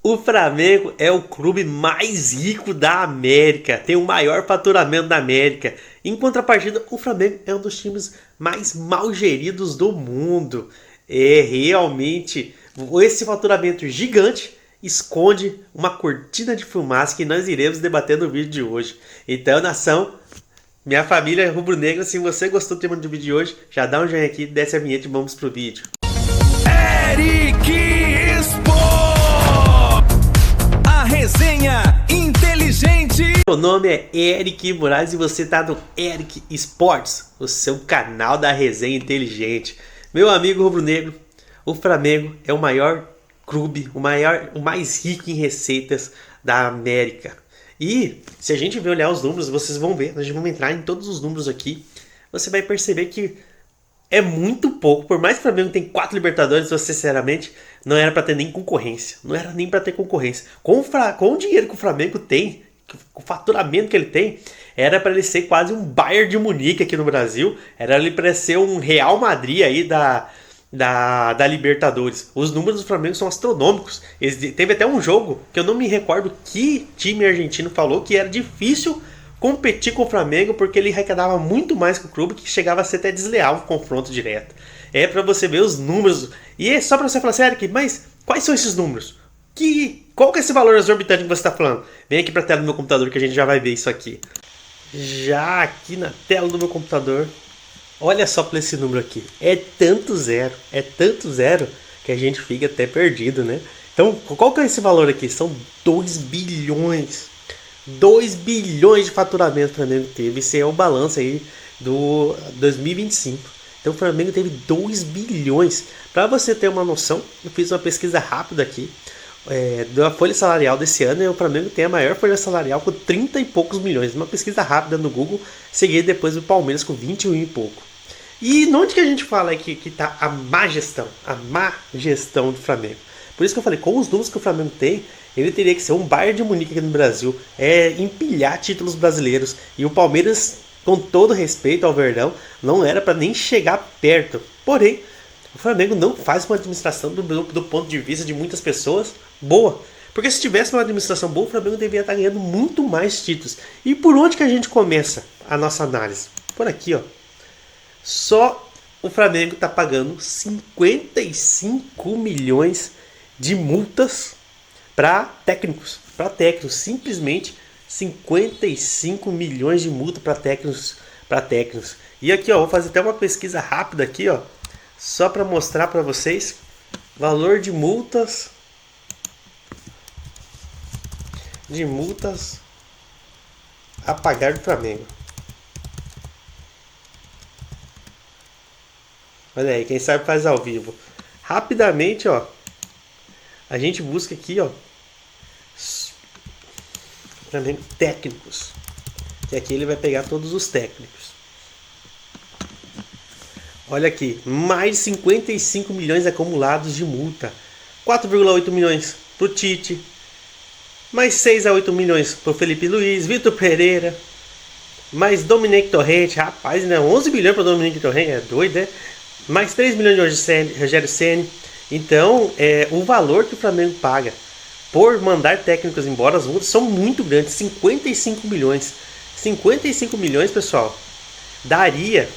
O Flamengo é o clube mais rico da América, tem o maior faturamento da América. Em contrapartida, o Flamengo é um dos times mais mal geridos do mundo. É realmente esse faturamento gigante esconde uma cortina de fumaça que nós iremos debater no vídeo de hoje. Então, nação, minha família rubro-negra, se você gostou do tema do vídeo de hoje, já dá um joinha aqui, desce a vinheta e vamos pro vídeo. Eric Sport, a resenha inteligente. Meu nome é Eric Moraes e você tá no Eric Sports, o seu canal da resenha inteligente. Meu amigo rubro-negro, o Flamengo é o maior clube, o mais rico em receitas da América. E se a gente olhar os números, vocês vão ver, nós vamos entrar em todos os números aqui, você vai perceber que é muito pouco. Por mais que o Flamengo tenha 4 Libertadores, sinceramente, não era para ter nem concorrência. Não era nem para ter concorrência. Com o dinheiro que o Flamengo tem, o faturamento que ele tem, era para ele ser quase um Bayern de Munique aqui no Brasil. Era ele para ser um Real Madrid aí da Libertadores. Os números do Flamengo são astronômicos. Teve até um jogo que eu não me recordo que time argentino falou que era difícil competir com o Flamengo porque ele arrecadava muito mais que o clube, que chegava a ser até desleal o confronto direto. É pra você ver os números. E é só pra você falar assim, Eric, mas quais são esses números? Qual que é esse valor exorbitante que você tá falando? Vem aqui pra tela do meu computador que a gente já vai ver isso aqui. Já aqui na tela do meu computador, olha só pra esse número aqui. É tanto zero que a gente fica até perdido, né? Então, qual que é esse valor aqui? São 2 bilhões. 2 bilhões de faturamento o Flamengo teve. Esse é o balanço aí do 2025. Então o Flamengo teve 2 bilhões. Para você ter uma noção, eu fiz uma pesquisa rápida aqui da folha salarial desse ano. E o Flamengo tem a maior folha salarial com 30 e poucos milhões. Uma pesquisa rápida no Google. Seguida depois do Palmeiras com 21 e pouco. E onde que a gente fala que está a má gestão? A má gestão do Flamengo. Por isso que eu falei, com os números que o Flamengo tem, ele teria que ser um Bayern de Munique aqui no Brasil, empilhar títulos brasileiros. E o Palmeiras, com todo respeito ao Verdão, não era para nem chegar perto. Porém, o Flamengo não faz uma administração do ponto de vista de muitas pessoas boa. Porque se tivesse uma administração boa, o Flamengo deveria estar ganhando muito mais títulos. E por onde que a gente começa a nossa análise? Por aqui, ó. Só o Flamengo está pagando 55 milhões de multas para técnicos, simplesmente 55 milhões de multa para técnicos. E aqui, ó, vou fazer até uma pesquisa rápida aqui, ó, só para mostrar para vocês valor de multas a pagar do Flamengo. Olha aí, quem sabe faz ao vivo. Rapidamente, ó, a gente busca aqui, ó, técnicos. Que aqui ele vai pegar todos os técnicos. Olha aqui, mais de 55 milhões acumulados de multa. 4,8 milhões pro Tite. Mais 6 a 8 milhões pro Felipe Luiz, Vitor Pereira. Mais Dominique Torrente. Rapaz, né? 11 milhões pro Dominique Torrente, é doido, né? Mais 3 milhões de Rogério Ceni. Então, o valor que o Flamengo paga por mandar técnicos embora, as multas são muito grandes, 55 milhões. 55 milhões, pessoal, daria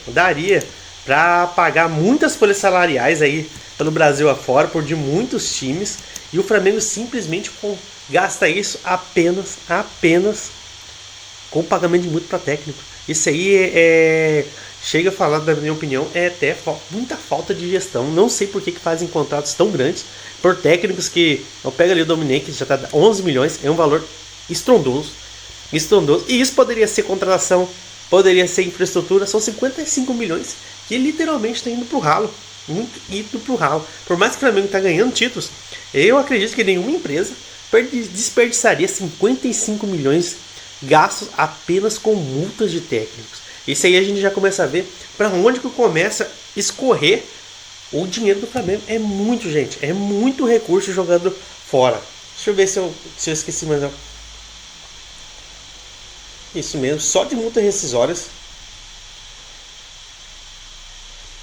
para pagar muitas folhas salariais aí pelo Brasil afora, por de muitos times, e o Flamengo simplesmente gasta isso apenas com pagamento de multa para técnico. Isso aí chega a falar, na minha opinião, é até muita falta de gestão. Não sei por que fazem contratos tão grandes por técnicos que... Eu pego ali o Dominique, que já está 11 milhões, é um valor estrondoso. E isso poderia ser contratação, poderia ser infraestrutura, são 55 milhões que literalmente está indo pro ralo. Por mais que o Flamengo está ganhando títulos, eu acredito que nenhuma empresa desperdiçaria 55 milhões gastos apenas com multas de técnicos. Isso aí a gente já começa a ver para onde que começa a escorrer o dinheiro do Flamengo. É muito, gente. É muito recurso jogando fora. Deixa eu ver se eu esqueci mais. Isso mesmo, só de multas rescisórias.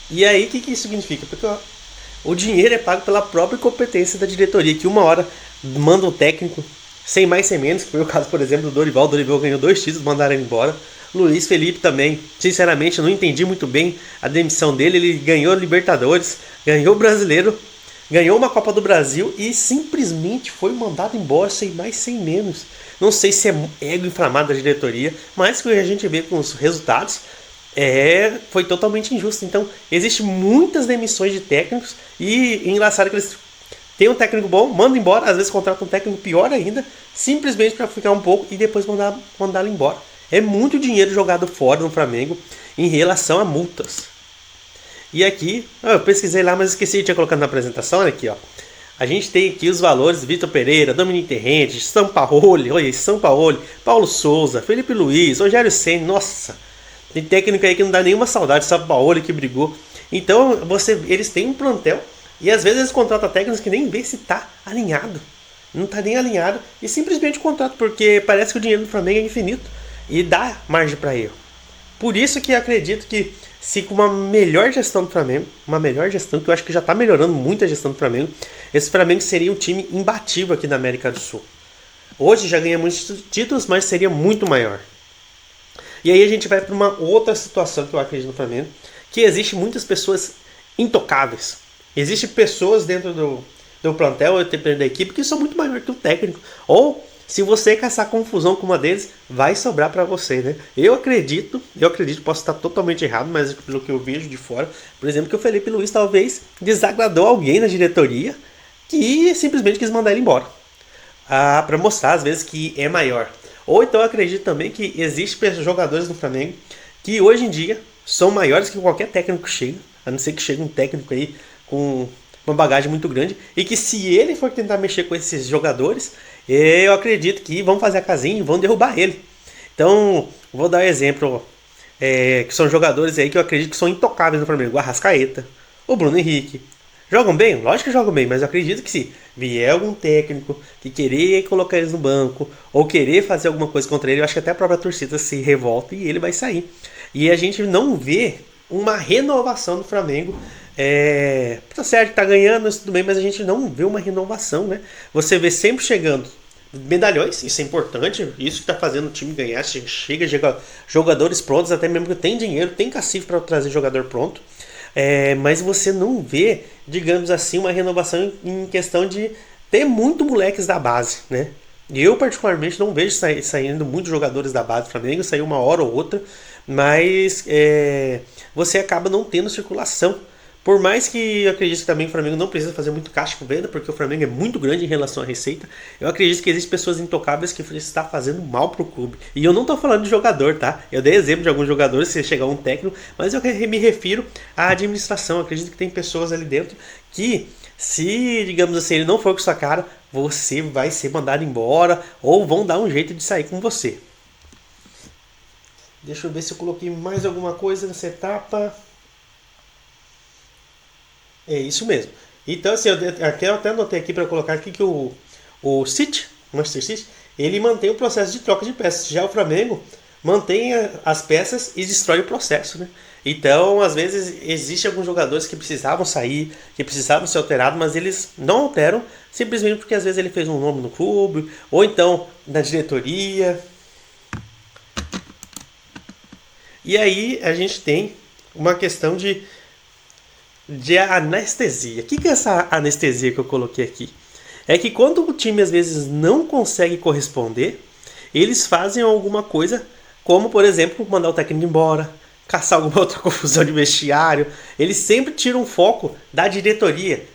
E aí, o que isso significa? Porque o dinheiro é pago pela própria competência da diretoria, que uma hora manda um técnico, sem mais sem menos, que foi o caso, por exemplo, do Dorival. O Dorival ganhou 2 títulos, mandaram ele embora. Luiz Felipe também, sinceramente, eu não entendi muito bem a demissão dele. Ele ganhou Libertadores, ganhou o Brasileiro, ganhou uma Copa do Brasil e simplesmente foi mandado embora, sem mais sem menos. Não sei se é ego inflamado da diretoria, mas que a gente vê com os resultados, foi totalmente injusto. Então, existem muitas demissões de técnicos e engraçado que eles têm um técnico bom, mandam embora, às vezes contratam um técnico pior ainda, simplesmente para ficar um pouco e depois mandá-lo embora. É muito dinheiro jogado fora no Flamengo em relação a multas. E aqui, eu pesquisei lá, mas esqueci de ter colocado na apresentação. Olha aqui, ó. A gente tem aqui os valores: Vitor Pereira, Dominique Terrente, Sampaoli, Paulo Souza, Felipe Luiz, Rogério Ceni. Nossa, tem técnico aí que não dá nenhuma saudade. Sampaoli que brigou. Então, eles têm um plantel e às vezes eles contratam técnicos que nem vê se tá alinhado. Não tá nem alinhado e simplesmente contratam, porque parece que o dinheiro do Flamengo é infinito e dá margem para erro. Por isso que eu acredito que se com uma melhor gestão do Flamengo, uma melhor gestão, que eu acho que já está melhorando muito a gestão do Flamengo, esse Flamengo seria um time imbatível aqui na América do Sul. Hoje já ganha muitos títulos, mas seria muito maior. E aí a gente vai para uma outra situação que eu acredito no Flamengo, que existe muitas pessoas intocáveis. Existem pessoas dentro do plantel, dependendo da equipe, que são muito maiores que o técnico. Ou se você caçar confusão com uma deles, vai sobrar para você, né? Eu acredito, posso estar totalmente errado, mas pelo que eu vejo de fora, por exemplo, que o Felipe Luiz talvez desagradou alguém na diretoria que simplesmente quis mandar ele embora. Para mostrar, às vezes, que é maior. Ou então eu acredito também que existem jogadores no Flamengo que hoje em dia são maiores que qualquer técnico que chega, a não ser que chegue um técnico aí com uma bagagem muito grande, e que se ele for tentar mexer com esses jogadores, eu acredito que vão fazer a casinha e vão derrubar ele. Então, vou dar um exemplo, que são jogadores aí que eu acredito que são intocáveis no Flamengo. O Arrascaeta, o Bruno Henrique. Jogam bem? Lógico que jogam bem, mas eu acredito que se vier algum técnico que querer colocar eles no banco, ou querer fazer alguma coisa contra ele, eu acho que até a própria torcida se revolta e ele vai sair. E a gente não vê uma renovação do Flamengo. Tá certo, tá ganhando, isso tudo bem, mas a gente não vê uma renovação, né? Você vê sempre chegando medalhões, isso é importante, isso que tá fazendo o time ganhar. Chega jogadores prontos, até mesmo que tem dinheiro, tem cacife para trazer jogador pronto, mas você não vê, digamos assim, uma renovação em questão de ter muito moleques da base, né? Eu particularmente não vejo saindo muitos jogadores da base do Flamengo, saiu uma hora ou outra, mas você acaba não tendo circulação. Por mais que eu acredite também que o Flamengo não precisa fazer muito caixa com venda, porque o Flamengo é muito grande em relação à receita, eu acredito que existem pessoas intocáveis que estão fazendo mal pro clube. E eu não estou falando de jogador, tá? Eu dei exemplo de alguns jogadores, se chegar um técnico, mas eu me refiro à administração. Eu acredito que tem pessoas ali dentro que, se, digamos assim, ele não for com sua cara, você vai ser mandado embora, ou vão dar um jeito de sair com você. Deixa eu ver se eu coloquei mais alguma coisa nessa etapa. É isso mesmo. Então, assim, eu até anotei aqui para colocar aqui que o Manchester City, ele mantém o processo de troca de peças. Já o Flamengo mantém as peças e destrói o processo, né? Então, às vezes, existem alguns jogadores que precisavam sair, que precisavam ser alterados, mas eles não alteram, simplesmente porque às vezes ele fez um nome no clube, ou então na diretoria. E aí a gente tem uma questão de anestesia. O que é essa anestesia que eu coloquei aqui? É que quando o time às vezes não consegue corresponder, eles fazem alguma coisa, como por exemplo, mandar o técnico embora, caçar alguma outra confusão de vestiário. Eles sempre tiram o foco da diretoria,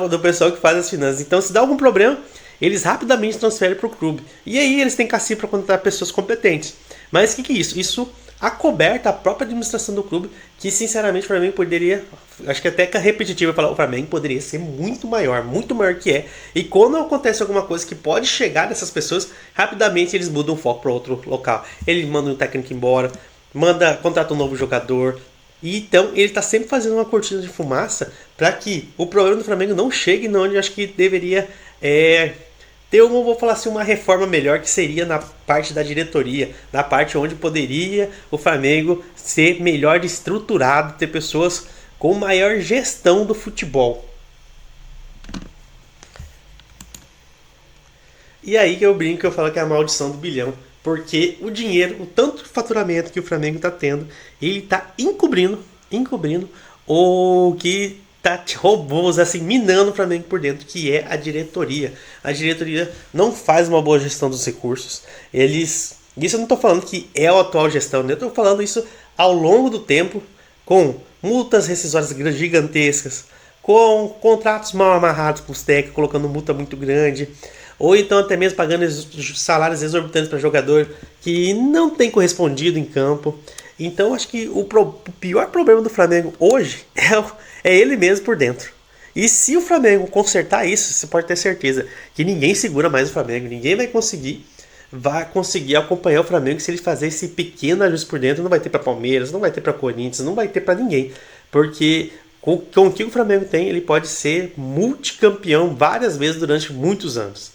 do pessoal que faz as finanças. Então, se dá algum problema, eles rapidamente transferem para o clube. E aí eles têm cacife para contratar pessoas competentes. Mas o que é isso? Isso acoberta a própria administração do clube, que sinceramente o Flamengo poderia, acho que até que é repetitivo falar, o Flamengo poderia ser muito maior que é. E quando acontece alguma coisa que pode chegar nessas pessoas, rapidamente eles mudam o foco para outro local. Ele manda um técnico embora, contrata um novo jogador. E então ele está sempre fazendo uma cortina de fumaça para que o problema do Flamengo não chegue onde eu acho que deveria ter, eu vou falar assim, uma reforma melhor, que seria na parte da diretoria, na parte onde poderia o Flamengo ser melhor estruturado, ter pessoas com maior gestão do futebol. E aí que eu brinco, eu falo que é a maldição do bilhão. Porque o dinheiro, o tanto de faturamento que o Flamengo está tendo, ele está encobrindo o que tá roubando, assim, minando o Flamengo por dentro, que é a diretoria. A diretoria não faz uma boa gestão dos recursos. Isso eu não estou falando que é a atual gestão, né? Eu estou falando isso ao longo do tempo, com multas rescisórias gigantescas, com contratos mal amarrados com os técnicos, colocando multa muito grande, ou então até mesmo pagando salários exorbitantes para jogador que não tem correspondido em campo. Então acho que o pior problema do Flamengo hoje é ele mesmo por dentro. E se o Flamengo consertar isso, você pode ter certeza que ninguém segura mais o Flamengo, ninguém vai conseguir acompanhar o Flamengo se ele fazer esse pequeno ajuste por dentro. Não vai ter para Palmeiras, não vai ter para Corinthians, não vai ter para ninguém, porque com o que o Flamengo tem, ele pode ser multicampeão várias vezes durante muitos anos.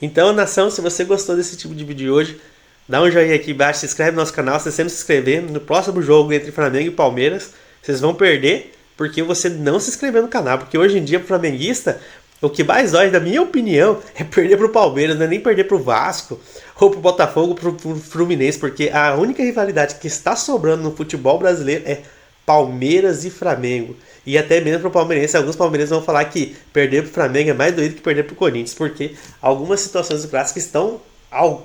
Então, nação, se você gostou desse tipo de vídeo de hoje, dá um joinha aqui embaixo, se inscreve no nosso canal, se você não se inscrever, no próximo jogo entre Flamengo e Palmeiras, vocês vão perder porque você não se inscreveu no canal, porque hoje em dia pro flamenguista, o que mais dói, na minha opinião, é perder pro Palmeiras, não é nem perder pro Vasco, ou pro Botafogo, ou pro Fluminense, porque a única rivalidade que está sobrando no futebol brasileiro é Palmeiras e Flamengo. E até mesmo pro palmeirense, alguns palmeirenses vão falar que perder pro Flamengo é mais doído que perder pro Corinthians, porque algumas situações do clássico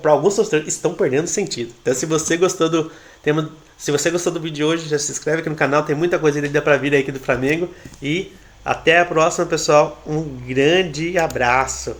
para alguns torcedores, estão perdendo sentido. Então se você gostou do vídeo de hoje, já se inscreve aqui no canal, tem muita coisa ainda para vir aqui do Flamengo. E até a próxima, pessoal. Um grande abraço.